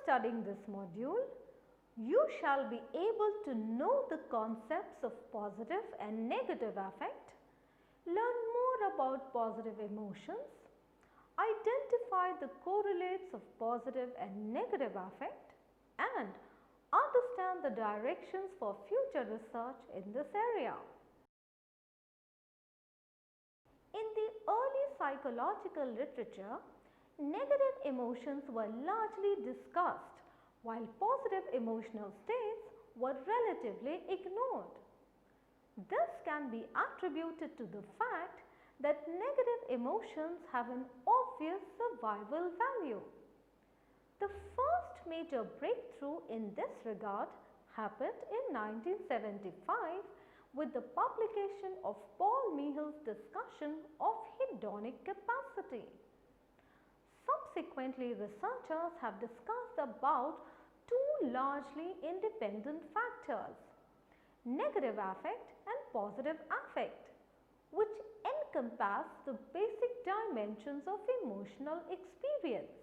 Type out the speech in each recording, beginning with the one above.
studying this module, you shall be able to know the concepts of positive and negative affect, learn more about positive emotions, identify the correlates of positive and negative affect, and understand the directions for future research in this area. In the early psychological literature, negative emotions were largely discussed, while positive emotional states were relatively ignored. This can be attributed to the fact that negative emotions have an obvious survival value. The first major breakthrough in this regard happened in 1975 with the publication of Paul Mehill's discussion of hedonic capacity. Subsequently, researchers have discussed about two largely independent factors, negative affect and positive affect, which encompass the basic dimensions of emotional experience.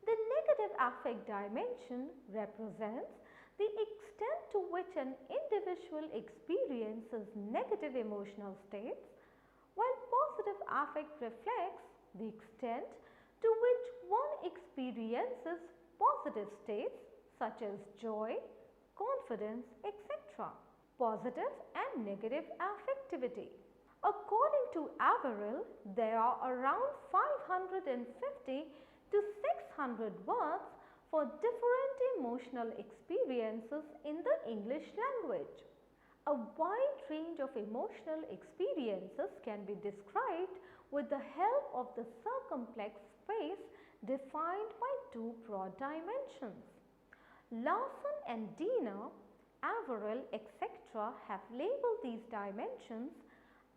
The negative affect dimension represents the extent to which an individual experiences negative emotional states, while positive affect reflects the extent to which one experiences positive states such as joy, confidence, etc. Positive and negative affectivity. According to Averill, there are around 550 to 600 words for different emotional experiences in the English language. A wide range of emotional experiences can be described with the help of the circumplex space defined by two broad dimensions. Larson and Diener, Averill, etc. have labeled these dimensions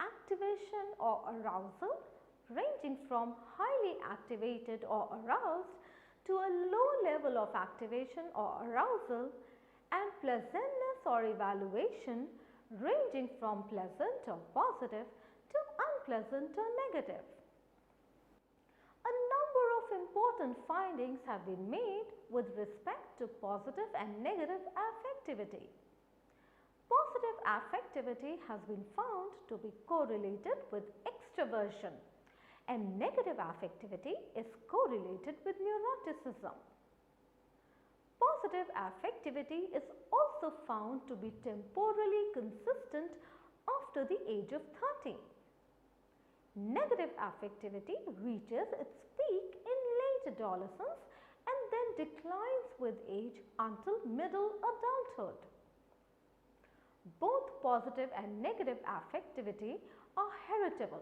activation or arousal, ranging from highly activated or aroused to a low level of activation or arousal, and pleasantness or evaluation, ranging from pleasant or positive to unpleasant or negative. A number of important findings have been made with respect to positive and negative affectivity. Positive affectivity has been found to be correlated with extroversion, and negative affectivity is correlated with neuroticism. Positive affectivity is also found to be temporally consistent after the age of 30. Negative affectivity reaches its peak in late adolescence and then declines with age until middle adulthood. Both positive and negative affectivity are heritable,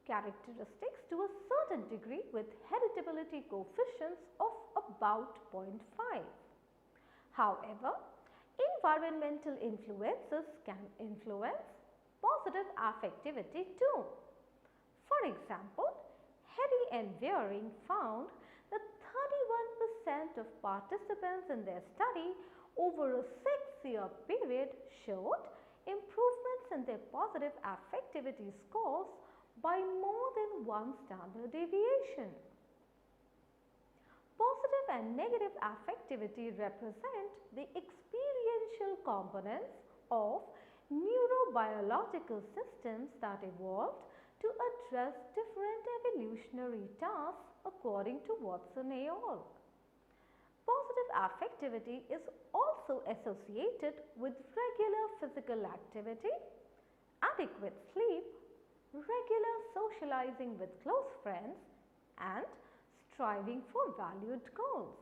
characteristics to a certain degree with heritability coefficients of about 0.5. However, environmental influences can influence positive affectivity too. For example, Harry and Waring found that 31% of participants in their study over a 6-year period showed improvements in their positive affectivity scores by more than 1 standard deviation. Positive and negative affectivity represent the experiential components of neurobiological systems that evolved to address different evolutionary tasks according to Watson et al. Positive affectivity is also associated with regular physical activity, adequate sleep, regular socializing with close friends, and striving for valued goals.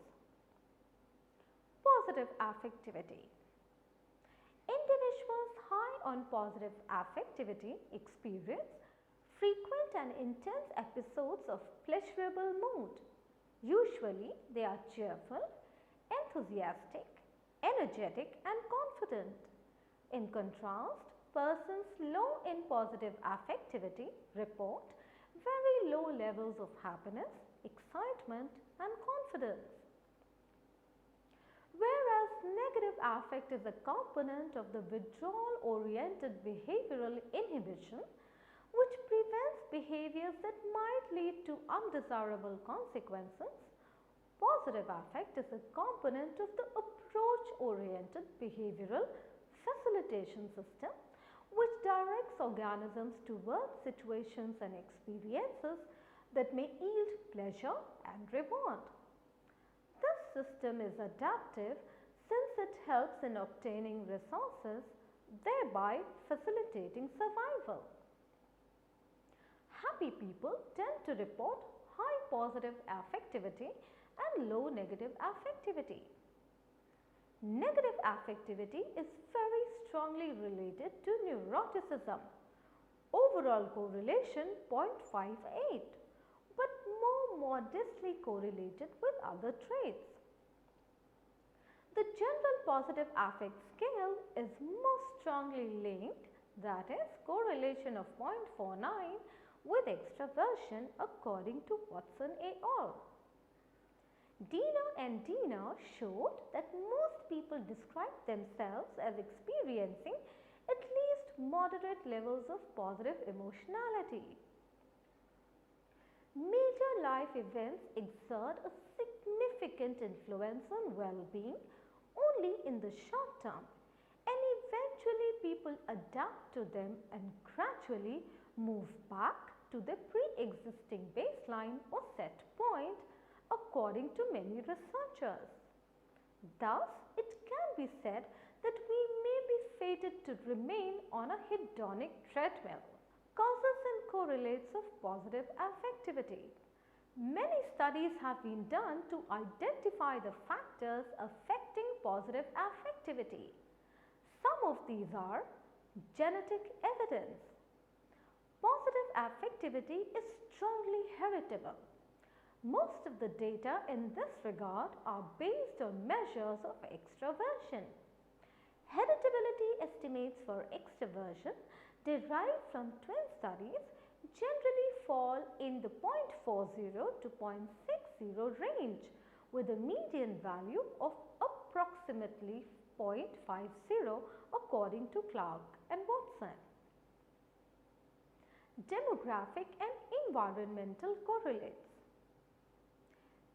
Positive affectivity. Individuals high on positive affectivity experience frequent and intense episodes of pleasurable mood. Usually, they are cheerful, enthusiastic, energetic, and confident. In contrast, persons low in positive affectivity report very low levels of happiness, excitement, and confidence. Whereas negative affect is a component of the withdrawal-oriented behavioral inhibition, which prevents behaviors that might lead to undesirable consequences, Positive affect is a component of the approach-oriented behavioral facilitation system which directs organisms towards situations and experiences that may yield pleasure and reward. This system is adaptive since it helps in obtaining resources, thereby facilitating survival. Happy people tend to report high positive affectivity and low negative affectivity. Negative affectivity is very strongly related to neuroticism. Overall correlation 0.58, but more modestly correlated with other traits. The general positive affect scale is most strongly linked, that is correlation of 0.49 with extraversion according to Watson et al. Diener and Diener showed that most people describe themselves as experiencing at least moderate levels of positive emotionality. Major life events exert a significant influence on well-being only in the short term, and eventually people adapt to them and gradually move back to the pre-existing baseline or set point according to many researchers. Thus, it can be said that we may be fated to remain on a hedonic treadmill. Causes and correlates of positive affectivity. Many studies have been done to identify the factors affecting positive affectivity. Some of these are genetic evidence. Positive affectivity is strongly heritable. Most of the data in this regard are based on measures of extraversion. Heritability estimates for extraversion derived from twin studies generally fall in the 0.40 to 0.60 range with a median value of approximately 0.50 according to Clark and Watson. Demographic and environmental correlates.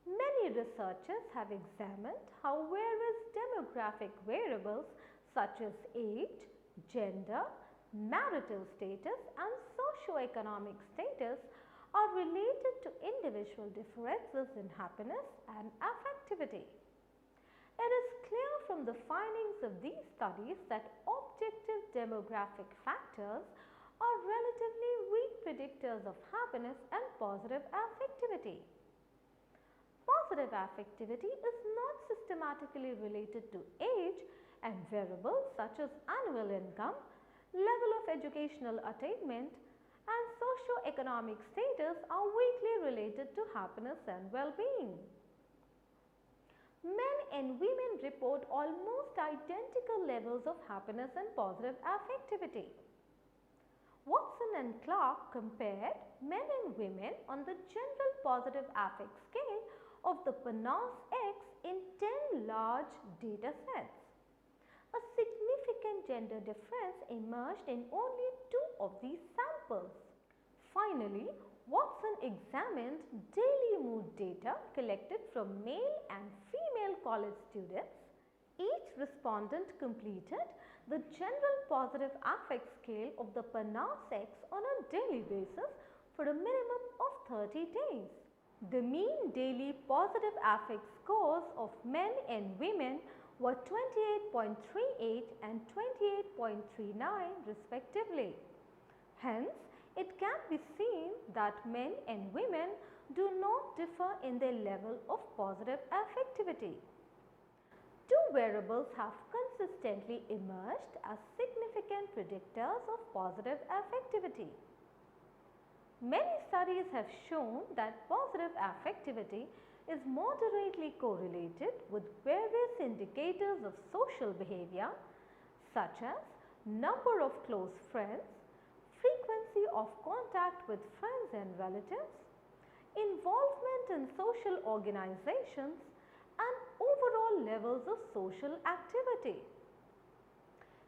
Many researchers have examined how various demographic variables such as age, gender, marital status and socio-economic status are related to individual differences in happiness and affectivity. It is clear from the findings of these studies that objective demographic factors are relatively weak predictors of happiness and positive affectivity. Positive affectivity is not systematically related to age, and variables such as annual income, level of educational attainment and socio-economic status are weakly related to happiness and well-being. Men and women report almost identical levels of happiness and positive affectivity. Watson and Clark compared men and women on the general positive affect scale of the PANAS X in 10 large data sets. A significant gender difference emerged in only 2 of these samples. Finally, Watson examined daily mood data collected from male and female college students. Each respondent completed the general positive affect scale of the PANAS X on a daily basis for a minimum of 30 days. The mean daily positive affect scores of men and women were 28.38 and 28.39 respectively. Hence, it can be seen that men and women do not differ in their level of positive affectivity. 2 variables have consistently emerged as significant predictors of positive affectivity. Many studies have shown that positive affectivity is moderately correlated with various indicators of social behavior such as number of close friends, frequency of contact with friends and relatives, involvement in social organizations and overall levels of social activity.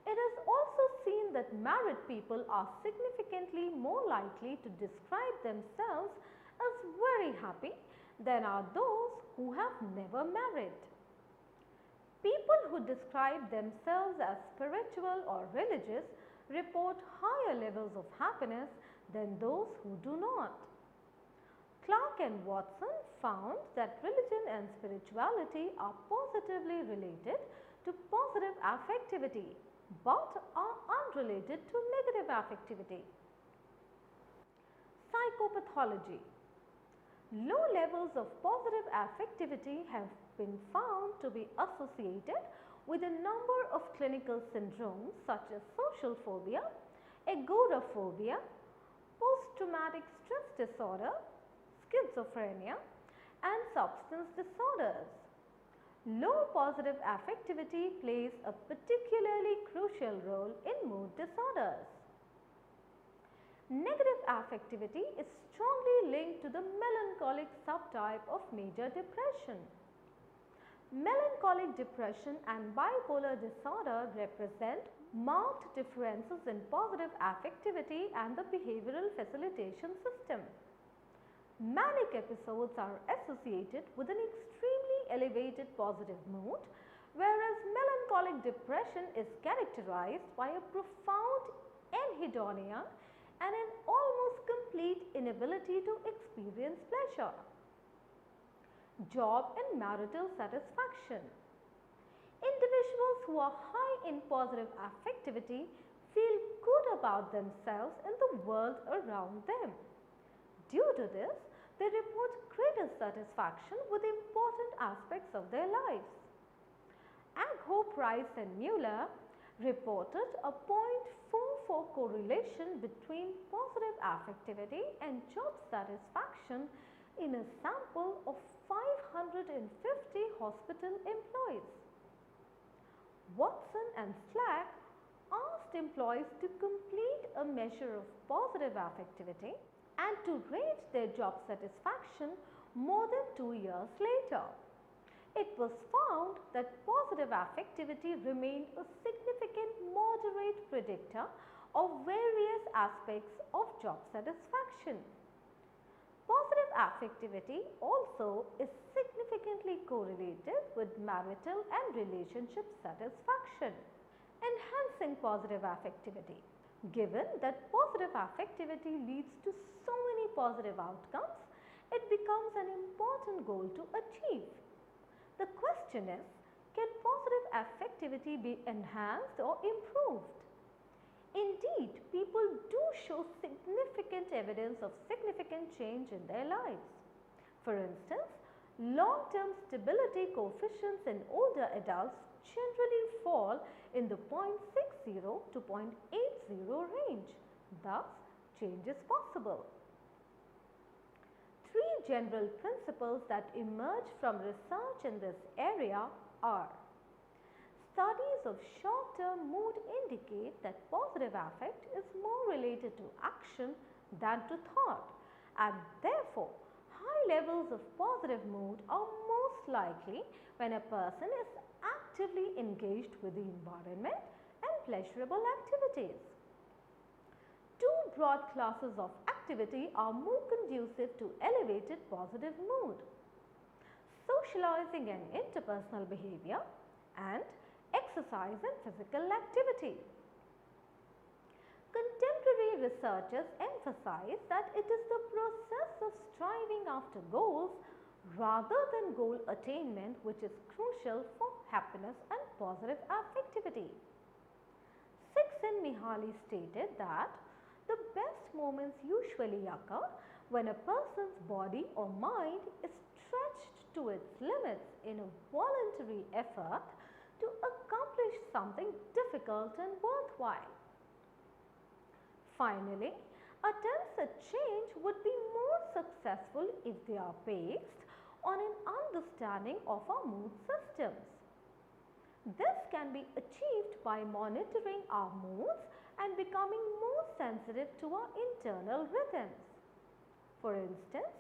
It is also seen that married people are significantly more likely to describe themselves as very happy than are those who have never married. People who describe themselves as spiritual or religious report higher levels of happiness than those who do not. Clark and Watson found that religion and spirituality are positively related to positive affectivity but are unrelated to negative affectivity. Psychopathology. Low levels of positive affectivity have been found to be associated with a number of clinical syndromes such as social phobia, agoraphobia, post-traumatic stress disorder, schizophrenia, and substance disorders. Low positive affectivity plays a particularly crucial role in mood disorders. Negative affectivity is strongly linked to the melancholic subtype of major depression. Melancholic depression and bipolar disorder represent marked differences in positive affectivity and the behavioral facilitation system. Manic episodes are associated with an extremely elevated positive mood, whereas melancholic depression is characterized by a profound anhedonia and an almost complete inability to experience pleasure. Job and marital satisfaction. Individuals who are high in positive affectivity feel good about themselves and the world around them. Due to this, they report greater satisfaction with important aspects of their lives. Agho, Price and Mueller reported a 0.44 correlation between positive affectivity and job satisfaction in a sample of 550 hospital employees. Watson and Slack asked employees to complete a measure of positive affectivity and to rate their job satisfaction more than 2 years later. It was found that positive affectivity remained a significant moderate predictor of various aspects of job satisfaction. Positive affectivity also is significantly correlated with marital and relationship satisfaction. Enhancing positive affectivity. Given that positive affectivity leads to so many positive outcomes, it becomes an important goal to achieve. The question is, can positive affectivity be enhanced or improved? Indeed, people do show significant evidence of significant change in their lives. For instance, long-term stability coefficients in older adults generally fall in the 0.60 to 0.80 range. Thus, change is possible. 3 general principles that emerge from research in this area are: studies of short-term mood indicate that positive affect is more related to action than to thought, and therefore, high levels of positive mood are most likely when a person is actively engaged with the environment and pleasurable activities. 2 broad classes of activity are more conducive to elevated positive mood: socializing and interpersonal behavior, and exercise and physical activity. Contemporary researchers emphasize that it is the process of striving after goals rather than goal attainment which is crucial for happiness and positive affectivity. Mihaly stated that the best moments usually occur when a person's body or mind is stretched to its limits in a voluntary effort to accomplish something difficult and worthwhile. Finally, attempts at change would be more successful if they are based on an understanding of our mood systems. This can be achieved by monitoring our moods and becoming more sensitive to our internal rhythms. For instance,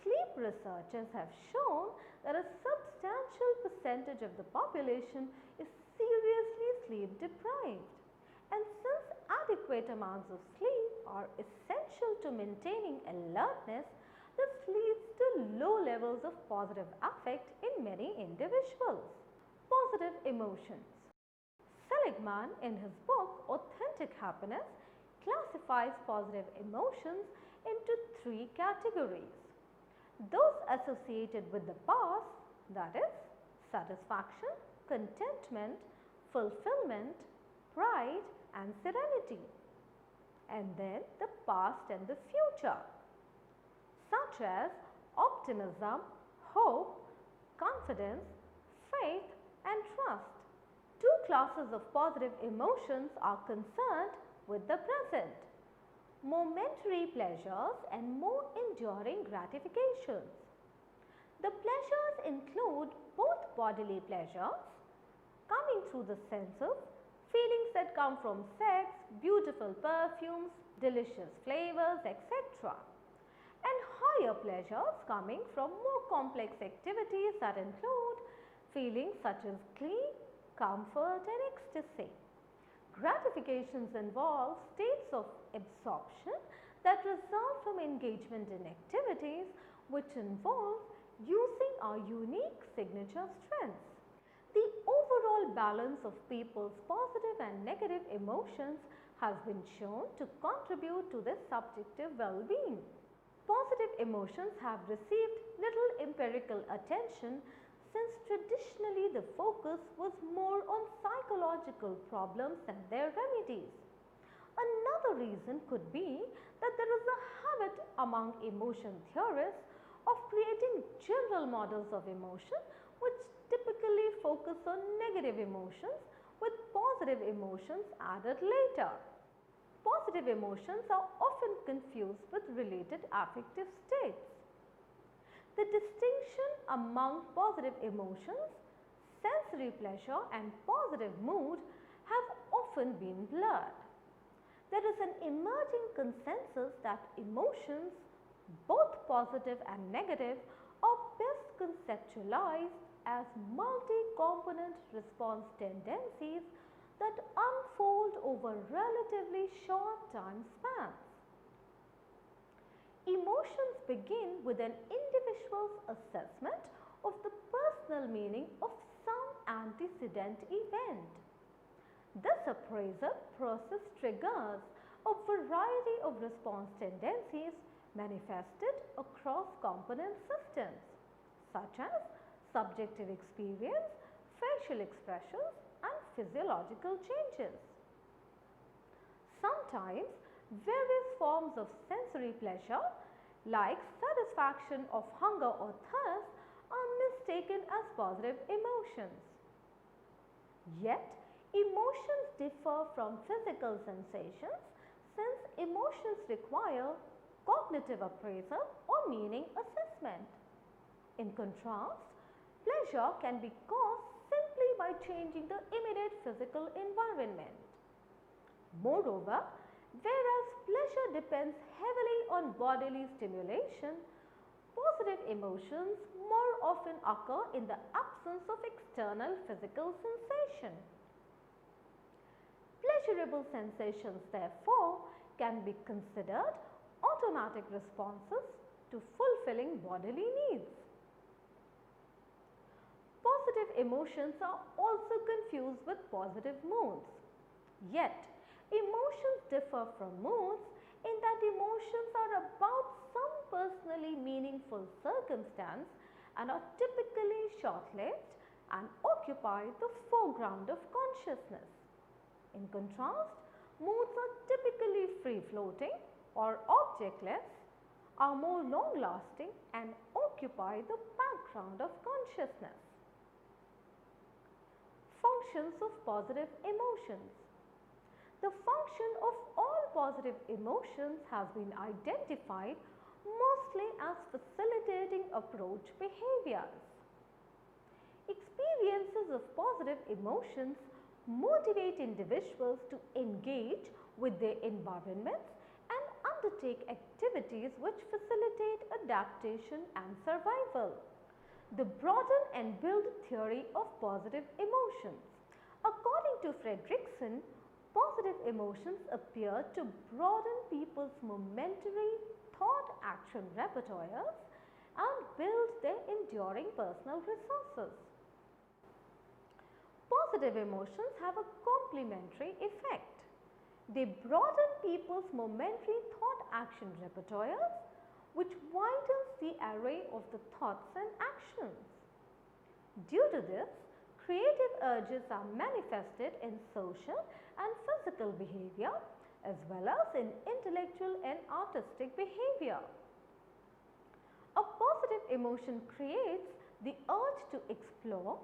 sleep researchers have shown that a substantial percentage of the population is seriously sleep deprived. And since adequate amounts of sleep are essential to maintaining alertness, This leads to low levels of positive affect in many individuals. Positive emotions. Seligman, in his book Authentic Happiness, classifies positive emotions into three categories. Those associated with the past, that is, satisfaction, contentment, fulfillment, pride, and serenity. And then the past and the future, such as optimism, hope, confidence, faith, and trust. Two classes of positive emotions are concerned with the present: momentary pleasures and more enduring gratifications. The pleasures include both bodily pleasures, coming through the senses, feelings that come from sex, beautiful perfumes, delicious flavors, etc., and higher pleasures coming from more complex activities that include feelings such as glee, comfort, and ecstasy. Gratifications involve states of absorption that result from engagement in activities which involve using our unique signature strengths. The overall balance of people's positive and negative emotions has been shown to contribute to their subjective well-being. Positive emotions have received little empirical attention since traditionally the focus was more on psychological problems and their remedies. Another reason could be that there is a habit among emotion theorists of creating general models of emotion which typically focus on negative emotions with positive emotions added later. Positive emotions are often confused with related affective states. The distinction among positive emotions, sensory pleasure, and positive mood have often been blurred. There is an emerging consensus that emotions, both positive and negative, are best conceptualized as multi-component response tendencies that unfold over relatively short time spans. Emotions begin with an individual's assessment of the personal meaning of some antecedent event. This appraisal process triggers a variety of response tendencies manifested across component systems, such as subjective experience, facial expressions, and physiological changes. Sometimes various forms of sensory pleasure, like satisfaction of hunger or thirst, are mistaken as positive emotions. Yet, emotions differ from physical sensations since emotions require cognitive appraisal or meaning assessment. In contrast, pleasure can be caused simply by changing the immediate physical environment. Moreover, whereas pleasure depends heavily on bodily stimulation, positive emotions more often occur in the absence of external physical sensation. Pleasurable sensations, therefore, can be considered automatic responses to fulfilling bodily needs. Positive emotions are also confused with positive moods. Yet, emotions differ from moods in that emotions are about some personally meaningful circumstance and are typically short-lived and occupy the foreground of consciousness. In contrast, moods are typically free-floating or objectless, are more long-lasting and occupy the background of consciousness. Functions of positive emotions. The function of all positive emotions has been identified mostly as facilitating approach behaviors. Experiences of positive emotions motivate individuals to engage with their environments and undertake activities which facilitate adaptation and survival. The broaden and build theory of positive emotions. According to Fredrickson, positive emotions appear to broaden people's momentary thought-action repertoires and build their enduring personal resources. Positive emotions have a complementary effect. They broaden people's momentary thought-action repertoires, which widens the array of the thoughts and actions. Due to this, creative urges are manifested in social and physical behavior as well as in intellectual and artistic behavior. A positive emotion creates the urge to explore,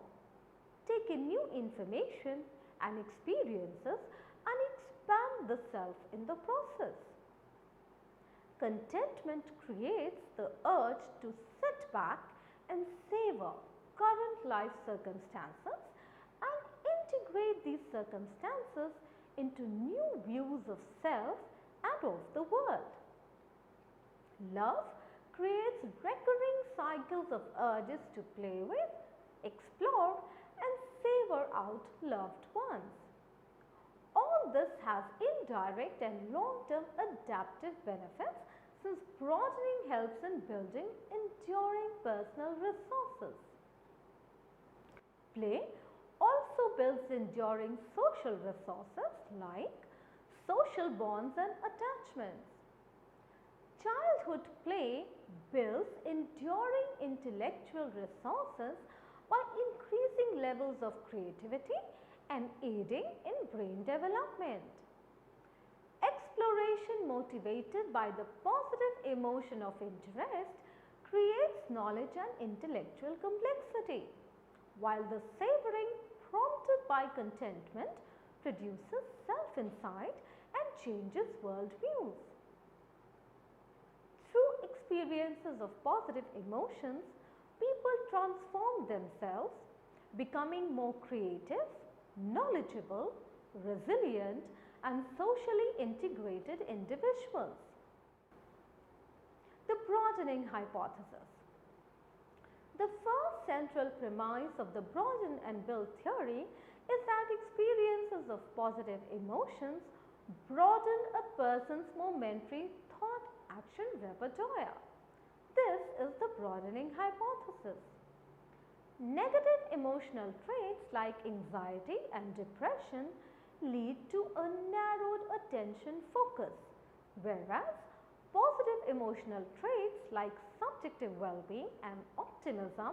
take in new information and experiences and expand the self in the process. Contentment creates the urge to sit back and savor current life circumstances and integrate these circumstances into new views of self and of the world. Love creates recurring cycles of urges to play with, explore and savor out loved ones. All this has indirect and long-term adaptive benefits since broadening helps in building enduring personal resources. Play also builds enduring social resources like social bonds and attachments. Childhood play builds enduring intellectual resources by increasing levels of creativity and aiding in brain development. Exploration motivated by the positive emotion of interest creates knowledge and intellectual complexity, while the savoring prompted by contentment produces self-insight and changes worldviews. Through experiences of positive emotions, people transform themselves, becoming more creative, knowledgeable, resilient, and socially integrated individuals. The broadening hypothesis. The first central premise of the broaden and build theory is that experiences of positive emotions broaden a person's momentary thought-action repertoire. This is the broadening hypothesis. Negative emotional traits like anxiety and depression lead to a narrowed attention focus, whereas positive emotional traits like subjective well-being and optimism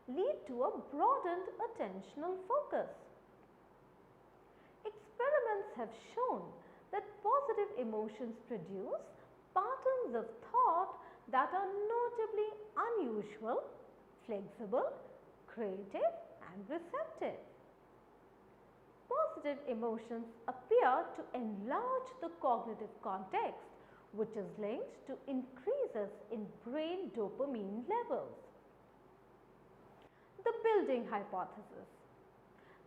lead to a broadened attentional focus. Experiments have shown that positive emotions produce patterns of thought that are notably unusual, flexible, creative and receptive. Positive emotions appear to enlarge the cognitive context, which is linked to increases in brain dopamine levels. The building hypothesis.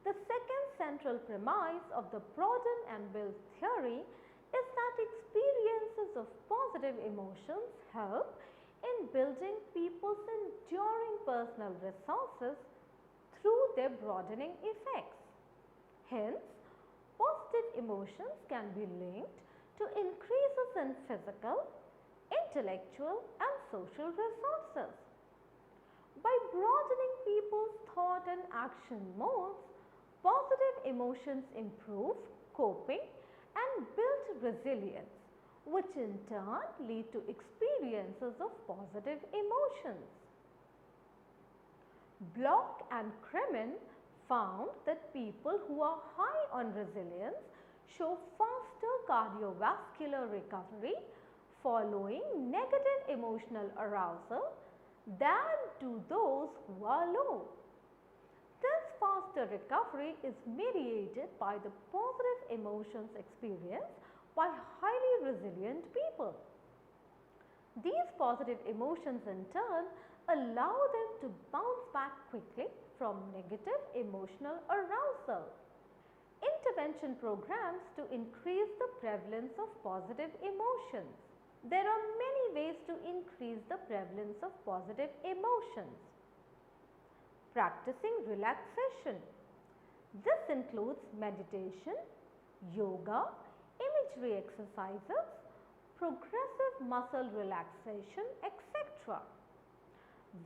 The second central premise of the broaden and build theory is that experiences of positive emotions help in building people's enduring personal resources through their broadening effects. Hence, positive emotions can be linked to increases in physical, intellectual and social resources. By broadening people's thought and action modes, positive emotions improve coping and build resilience, which in turn lead to experiences of positive emotions. Block and Kremen found that people who are high on resilience show faster cardiovascular recovery following negative emotional arousal than do those who are low. This faster recovery is mediated by the positive emotions experienced by highly resilient people. These positive emotions in turn allow them to bounce back quickly from negative emotional arousal. Intervention programs to increase the prevalence of positive emotions. There are many ways to increase the prevalence of positive emotions. Practicing relaxation. This includes meditation, yoga, imagery exercises, progressive muscle relaxation, etc.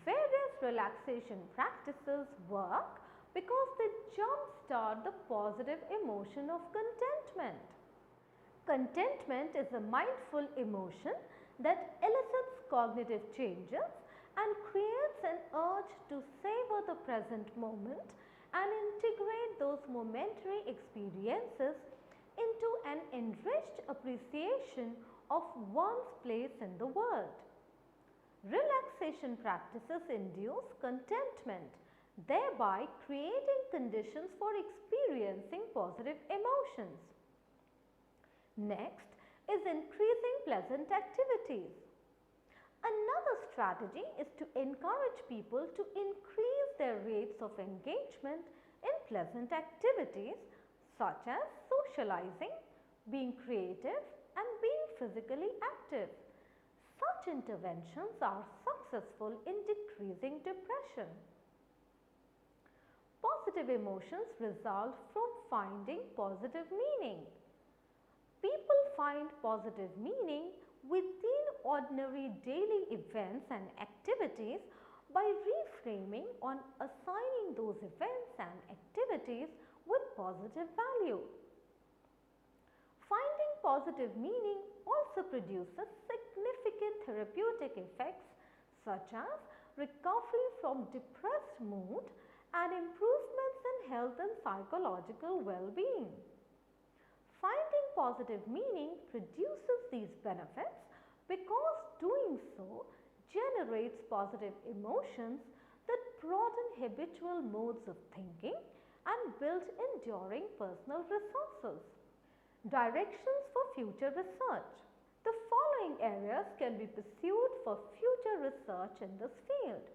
Various relaxation practices work because they jumpstart the positive emotion of contentment. Contentment is a mindful emotion that elicits cognitive changes and creates an urge to savor the present moment and integrate those momentary experiences into an enriched appreciation of one's place in the world. Relaxation practices induce contentment, thereby creating conditions for experiencing positive emotions. Next is increasing pleasant activities. Another strategy is to encourage people to increase their rates of engagement in pleasant activities such as socializing, being creative, and being physically active. Such interventions are successful in decreasing depression. Positive emotions result from finding positive meaning. People find positive meaning within ordinary daily events and activities by reframing on assigning those events and activities with positive value. Finding positive meaning also produces significant therapeutic effects such as recovery from depressed mood and improvements in health and psychological well-being. Finding positive meaning produces these benefits because doing so generates positive emotions that broaden habitual modes of thinking and build enduring personal resources. Directions for future research. The following areas can be pursued for future research in this field.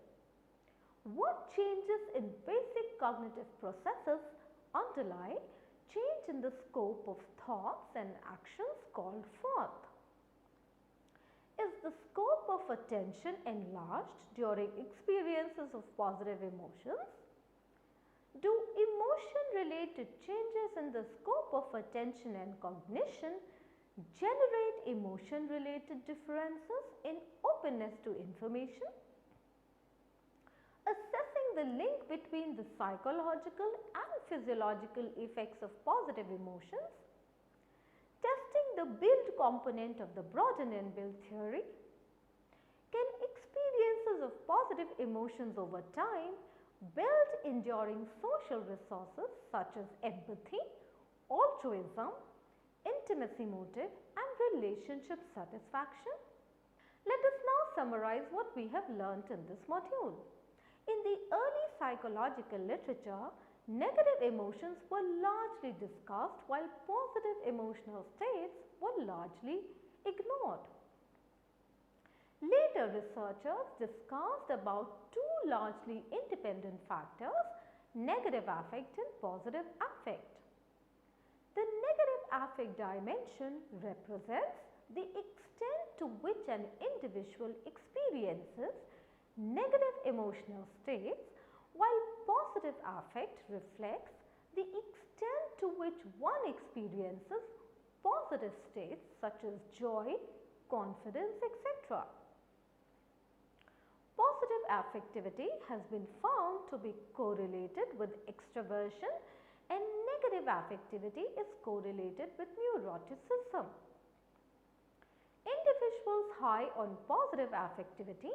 What changes in basic cognitive processes underlie change in the scope of thoughts and actions called forth? Is the scope of attention enlarged during experiences of positive emotions? Do emotion-related changes in the scope of attention and cognition generate emotion-related differences in openness to information? Assessing the link between the psychological and physiological effects of positive emotions, testing the build component of the broaden and build theory. Can experiences of positive emotions over time build enduring social resources such as empathy, altruism, intimacy motive, and relationship satisfaction? Let us now summarize what we have learnt in this module. In the early psychological literature, negative emotions were largely discussed while positive emotional states were largely ignored. Later researchers discussed about two largely independent factors, negative affect and positive affect. The negative affect dimension represents the extent to which an individual experiences negative emotional states, while positive affect reflects the extent to which one experiences positive states such as joy, confidence, etc. Positive affectivity has been found to be correlated with extroversion and negative affectivity is correlated with neuroticism. Individuals high on positive affectivity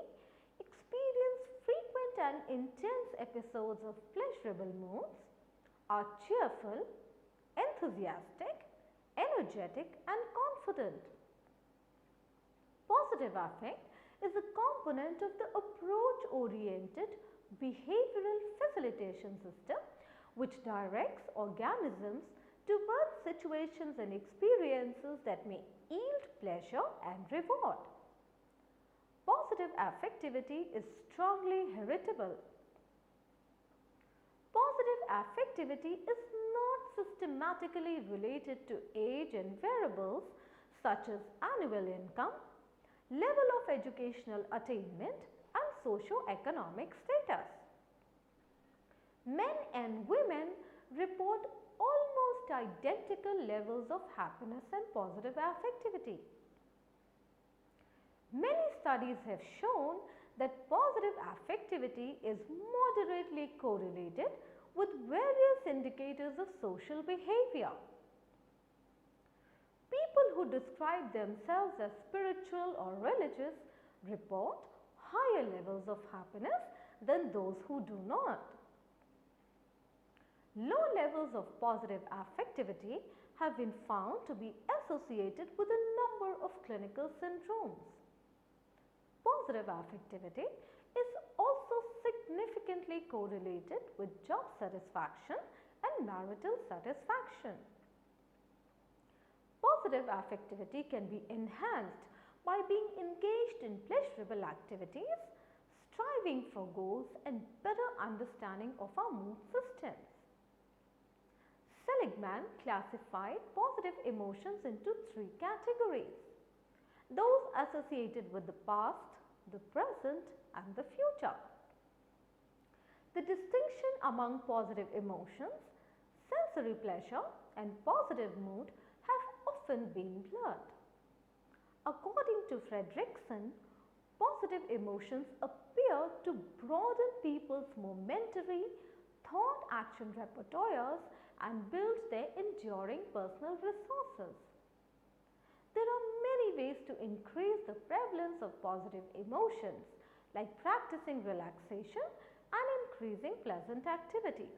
experience frequent and intense episodes of pleasurable moods, are cheerful, enthusiastic, energetic, and confident. Positive affect is a component of the approach-oriented behavioral facilitation system which directs organisms towards situations and experiences that may yield pleasure and reward. Positive affectivity is strongly heritable. Positive affectivity is not systematically related to age and variables such as annual income, level of educational attainment, and socio-economic status. Men and women report almost identical levels of happiness and positive affectivity. Many studies have shown that positive affectivity is moderately correlated with various indicators of social behavior. People who describe themselves as spiritual or religious report higher levels of happiness than those who do not. Low levels of positive affectivity have been found to be associated with a number of clinical syndromes. Positive affectivity is also significantly correlated with job satisfaction and marital satisfaction. Positive affectivity can be enhanced by being engaged in pleasurable activities, striving for goals and better understanding of our mood systems. Seligman classified positive emotions into three categories: those associated with the past, the present and the future. The distinction among positive emotions, sensory pleasure and positive mood have often been blurred. According to Fredrickson, positive emotions appear to broaden people's momentary thought-action repertoires and build their enduring personal resources. There are many ways to increase the prevalence of positive emotions, like practicing relaxation and increasing pleasant activities.